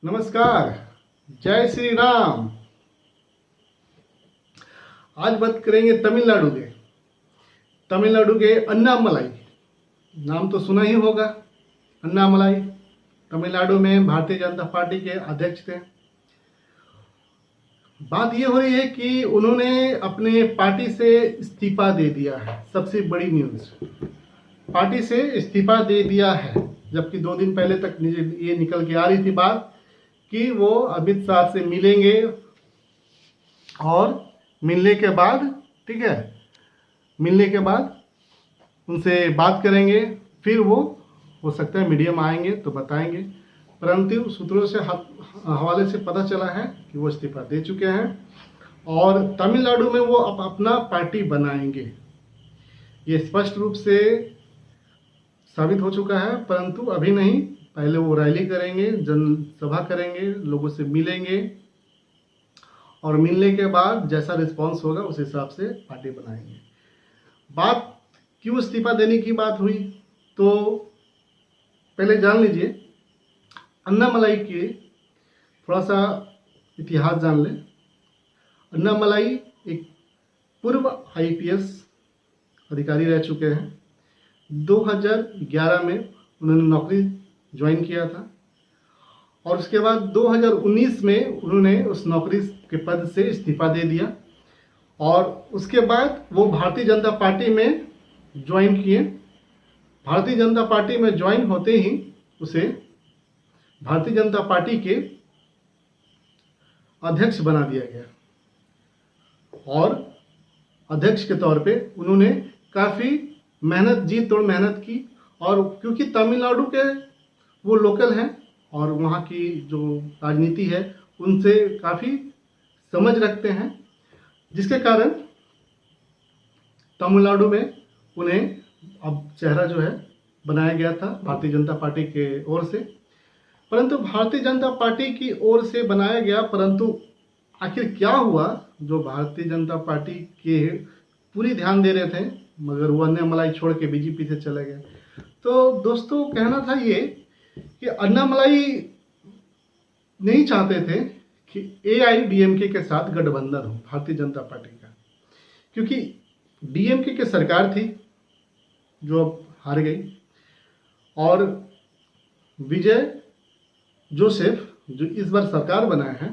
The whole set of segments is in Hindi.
नमस्कार। जय श्री राम। आज बात करेंगे तमिलनाडु के अन्नामलाई। नाम तो सुना ही होगा। अन्नामलाई तमिलनाडु में भारतीय जनता पार्टी के अध्यक्ष थे। बात ये हो रही है कि उन्होंने अपने पार्टी से इस्तीफा दे दिया है। सबसे बड़ी न्यूज़, पार्टी से इस्तीफा दे दिया है। जबकि 2 दिन पहले तक ये निकल के आ रही थी बात कि वो अमित शाह से मिलेंगे और मिलने के बाद मिलने के बाद उनसे बात करेंगे, फिर वो हो सकता है मीडिया में आएंगे तो बताएंगे। परंतु सूत्रों से हवाले से पता चला है कि वो इस्तीफा दे चुके हैं और तमिलनाडु में वो अपना पार्टी बनाएंगे। ये स्पष्ट रूप से साबित हो चुका है, परंतु अभी नहीं। पहले वो रैली करेंगे, जनसभा करेंगे, लोगों से मिलेंगे और मिलने के बाद जैसा रिस्पांस होगा उस हिसाब से पार्टी बनाएंगे। बात क्यों इस्तीफा देने की बात हुई तो पहले जान लीजिए अन्नामलाई के थोड़ा सा इतिहास जान लें। अन्नामलाई एक पूर्व आईपीएस अधिकारी रह चुके हैं। 2011 में उन्होंने नौकरी ज्वाइन किया था और उसके बाद 2019 में उन्होंने उस नौकरी के पद से इस्तीफा दे दिया और उसके बाद वो भारतीय जनता पार्टी में ज्वाइन किए। भारतीय जनता पार्टी में ज्वाइन होते ही उसे भारतीय जनता पार्टी के अध्यक्ष बना दिया गया और अध्यक्ष के तौर पे उन्होंने काफ़ी जी तोड़ मेहनत की। और क्योंकि तमिलनाडु के वो लोकल हैं और वहाँ की जो राजनीति है उनसे काफ़ी समझ रखते हैं, जिसके कारण तमिलनाडु में उन्हें अब चेहरा जो है बनाया गया था भारतीय जनता पार्टी के ओर से। परंतु भारतीय जनता पार्टी की ओर से बनाया गया, परंतु आखिर क्या हुआ, जो भारतीय जनता पार्टी के पूरी ध्यान दे रहे थे मगर वो अन्नामलाई छोड़ के बीजेपी से चले गए। तो दोस्तों कहना था ये कि अन्नामलाई नहीं चाहते थे कि एआईडीएमके के साथ गठबंधन हो भारतीय जनता पार्टी का, क्योंकि डीएमके की सरकार थी जो अब हार गई और विजय जोसेफ जो इस बार सरकार बनाए हैं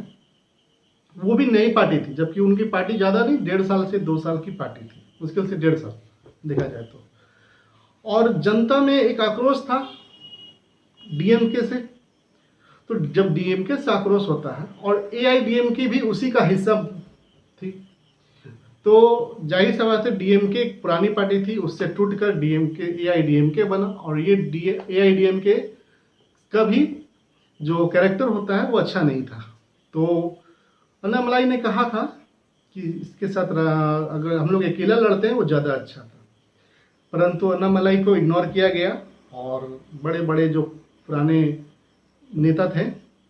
वो भी नई पार्टी थी, जबकि उनकी पार्टी ज़्यादा नहीं, 1.5 साल से 2 साल की पार्टी थी, मुश्किल से 1.5 साल देखा जाए तो। और जनता में एक आक्रोश था डीएमके से। तो जब डीएमके से आक्रोश होता है और एआईडीएमके भी उसी का हिस्सा थी, तो जाहिर सी बात है डीएमके एक पुरानी पार्टी थी, उससे टूटकर डीएमके एआईडीएमके बना और ये एआईडीएमके का भी जो कैरेक्टर होता है वो अच्छा नहीं था। तो अन्नामलाई ने कहा था कि इसके साथ अगर हम लोग अकेला लड़ते हैं वो ज़्यादा अच्छा था, परंतु अन्नामलाई को इग्नोर किया गया और बड़े बड़े जो पुराने नेता थे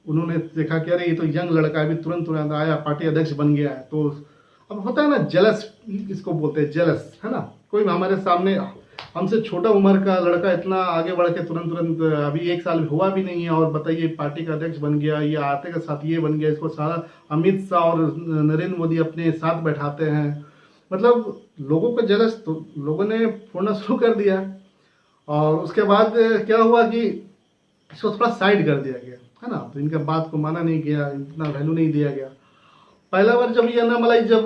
उन्होंने देखा कि अरे ये तो यंग लड़का है, अभी तुरंत आया, पार्टी अध्यक्ष बन गया है। तो अब होता है ना जेलस, इसको बोलते हैं जेलस, है ना। कोई हमारे सामने हमसे छोटा उम्र का लड़का इतना आगे बढ़ के तुरंत अभी 1 साल हुआ भी नहीं है और बताइए पार्टी का अध्यक्ष बन गया, ये आते के साथ ये बन गया, इसको सारा अमित शाह और नरेंद्र मोदी अपने साथ बैठाते हैं। मतलब लोगों को जलस तो लोगों ने फोड़ना शुरू कर दिया और उसके बाद क्या हुआ कि इसको थोड़ा साइड कर दिया गया, है ना। तो इनका बात को माना नहीं गया, इतना वैल्यू नहीं दिया गया। पहला बार जब ये अन्नामलाई जब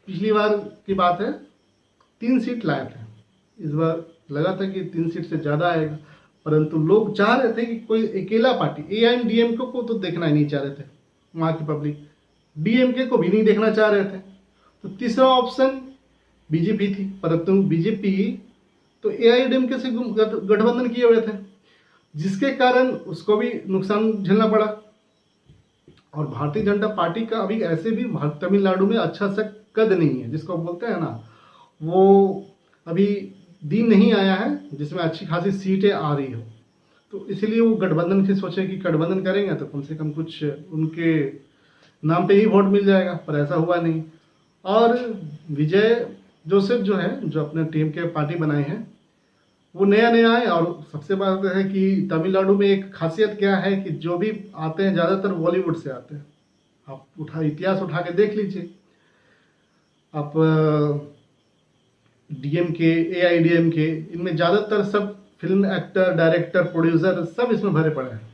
पिछली बार की बात है 3 सीट लाए थे, इस बार लगा था कि 3 सीट से ज़्यादा आएगा, परंतु लोग चाह रहे थे कि कोई अकेला पार्टी, एआईडीएमके को तो देखना ही नहीं चाह रहे थे वहाँ की पब्लिक, डीएमके को भी नहीं देखना चाह रहे थे। तो तीसरा ऑप्शन बीजेपी थी, परंतु बीजेपी तो एआईडीएमके से गठबंधन किए हुए थे, जिसके कारण उसको भी नुकसान झेलना पड़ा। और भारतीय जनता पार्टी का अभी ऐसे भी तमिलनाडु में अच्छा सा कद नहीं है, जिसको बोलते हैं ना, वो अभी दिन नहीं आया है जिसमें अच्छी खासी सीटें आ रही हो। तो इसलिए वो गठबंधन से सोचे कि गठबंधन करेंगे तो कम से कम कुछ उनके नाम पे ही वोट मिल जाएगा, पर ऐसा हुआ नहीं। और विजय जोसेफ जो है, जो अपने टीम के पार्टी बनाए हैं, वो नया नया है। और सबसे बात है कि तमिलनाडु में एक खासियत क्या है कि जो भी आते हैं ज़्यादातर बॉलीवुड से आते हैं। आप इतिहास उठा के देख लीजिए। आप डीएमके, एआईडीएमके, इनमें ज़्यादातर सब फिल्म एक्टर, डायरेक्टर, प्रोड्यूसर सब इसमें भरे पड़े हैं।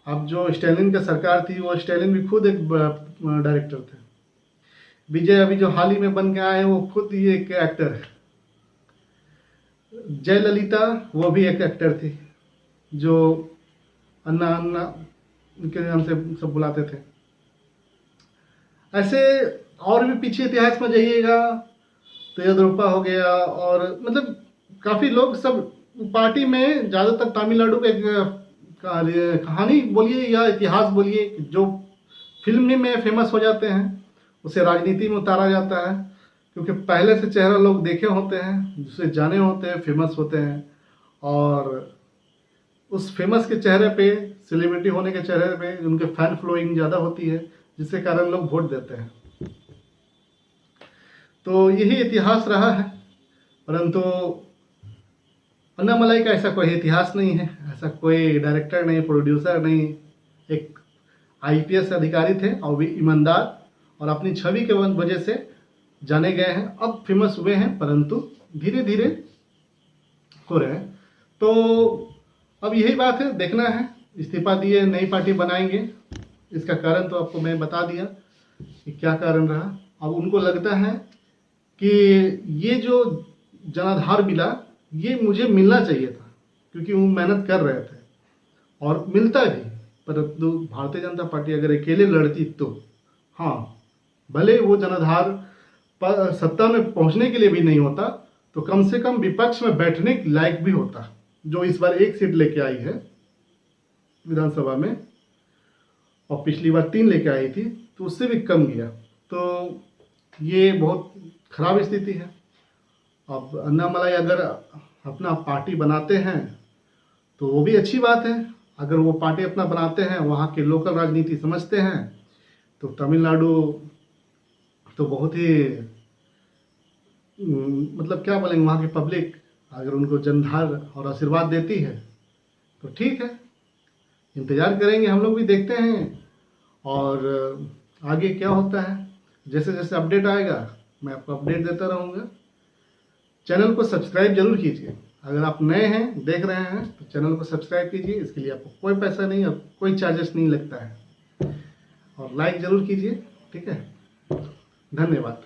अब जो स्टालिन की सरकार थी, वो स्टालिन भी खुद एक डायरेक्टर थे। विजय अभी जो हाल ही में बन के आए हैं, वो खुद ही एक एक्टर है। जयललिता वो भी एक एक्टर थी, जो अन्ना अन्ना उनके नाम से सब बुलाते थे। ऐसे और भी पीछे इतिहास में जाइएगा तो येदियुरप्पा हो गया, और मतलब काफ़ी लोग सब पार्टी में ज़्यादातर तमिलनाडु के कहानी बोलिए या इतिहास बोलिए, जो फिल्म में फेमस हो जाते हैं उसे राजनीति में उतारा जाता है, क्योंकि पहले से चेहरा लोग देखे होते हैं, जिसे जाने होते हैं, फेमस होते हैं, और उस फेमस के चेहरे पे, सेलिब्रिटी होने के चेहरे पे उनके फैन फॉलोइंग ज़्यादा होती है, जिसके कारण लोग वोट देते हैं। तो यही इतिहास रहा है। परंतु अन्नामलाई का ऐसा कोई इतिहास नहीं है, ऐसा कोई डायरेक्टर नहीं, प्रोड्यूसर नहीं। एक आईपीएस अधिकारी थे और भी ईमानदार, और अपनी छवि के वजह से जाने गए हैं, अब फेमस हुए हैं, परंतु धीरे धीरे हो रहे हैं। तो अब यही बात है, देखना है। इस्तीफा दिए, नई पार्टी बनाएंगे। इसका कारण तो आपको मैं बता दिया कि क्या कारण रहा। अब उनको लगता है कि ये जो जनाधार मिला, ये मुझे मिलना चाहिए था, क्योंकि वो मेहनत कर रहे थे और मिलता भी। परंतु भारतीय जनता पार्टी अगर अकेले लड़ती तो हाँ, भले वो जनाधार सत्ता में पहुंचने के लिए भी नहीं होता, तो कम से कम विपक्ष में बैठने के लायक भी होता, जो इस बार 1 सीट लेके आई है विधानसभा में, और पिछली बार 3 लेके आई थी, तो उससे भी कम गया। तो ये बहुत खराब स्थिति है। अब अन्नामलाई अगर अपना पार्टी बनाते हैं तो वो भी अच्छी बात है। अगर वो पार्टी अपना बनाते हैं, वहाँ के लोकल राजनीति समझते हैं, तो तमिलनाडु तो बहुत ही मतलब क्या बोलेंगे, वहाँ की पब्लिक अगर उनको जनधार और आशीर्वाद देती है तो ठीक है। इंतज़ार करेंगे, हम लोग भी देखते हैं, और आगे क्या होता है। जैसे जैसे अपडेट आएगा मैं आपको अपडेट देता रहूँगा। चैनल को सब्सक्राइब जरूर कीजिए। अगर आप नए हैं, देख रहे हैं, तो चैनल को सब्सक्राइब कीजिए। इसके लिए आपको कोई पैसा नहीं और कोई चार्जेस नहीं लगता है। और लाइक ज़रूर कीजिए, ठीक है। धन्यवाद।